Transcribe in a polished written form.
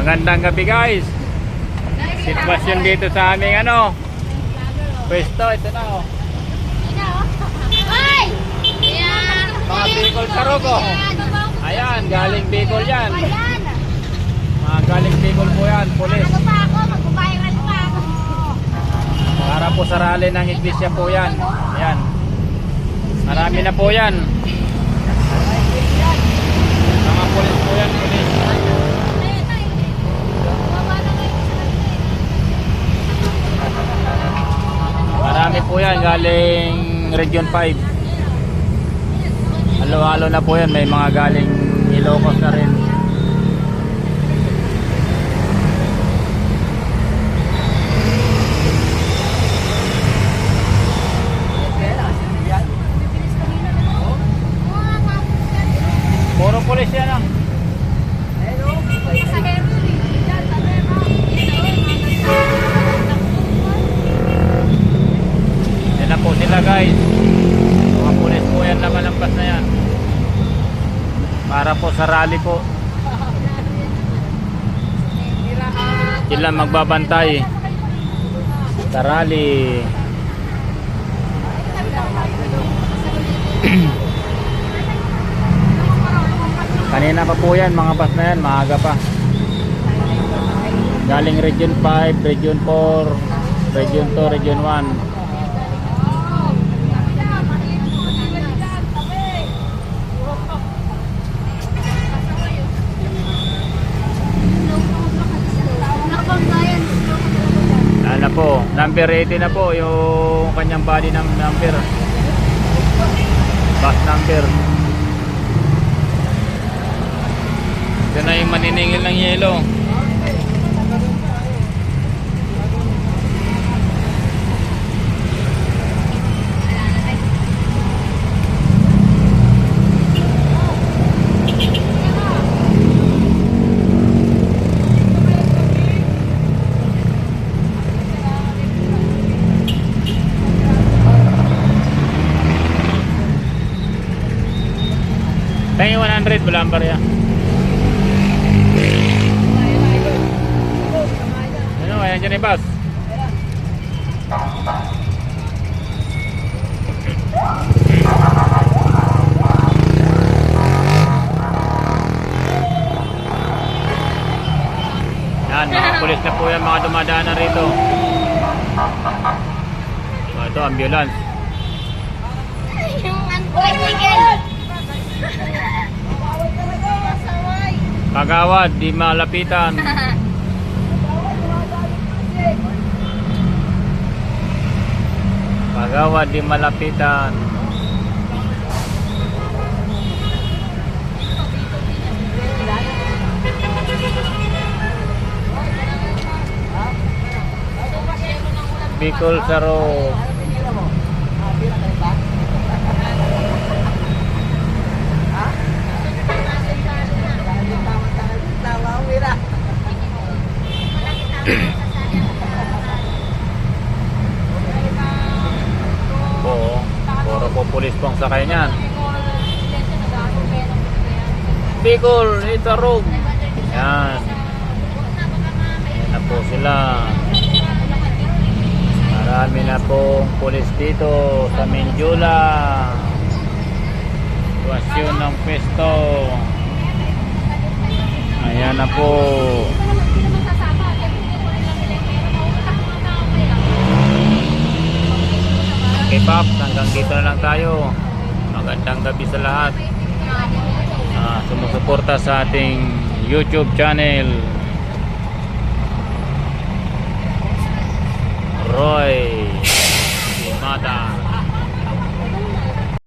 Magandang gabi guys. Sitwasyon dito sa aming pwesto. Ito na oh. Hoy! Mga Bicol Sarog oh. Ayan, galing Bicol yan. Mga galing Bicol po yan, pulis. Para po sa rally ng iglesia po yan. Ayan. Marami na po yan. Mga pulis po yan, pulis. Marami po yan, galing Region 5. Halo-halo na po yan, may mga galing Ilocos na rin. Puro pulis yan ah. Yan na po sila guys. Mga pulis po yan, naman na yan. Para po sa rally po. Sila magbabantay sa rally. Kanina pa po yan, mga bus na yan, maaga pa. Galing Region 5, Region 4, Region 2, Region 1. Na po, number 80 na po yung kanyang body ng number. Bus number. Ito na yung maniningil ng yelo. Tayo 100 bulambar ya. Ano, ayan dyan yung bus. Yan, mga pulis na po yan, mga dumadaan na rito. So, ito, ambulance. Kagawad, di malapitan. Kagawad, di malapitan. Bicol Sarog. Puro po pulis pong sakay niyan. Bicol, Sarog. Yan. Yan na po sila. Marami na pong pulis dito sa Mindula. Situasyon ng pwesto. Ayan na po. Okay Pops, hanggang dito na lang tayo. Magandang gabi sa lahat. Sumusuporta sa ating YouTube channel.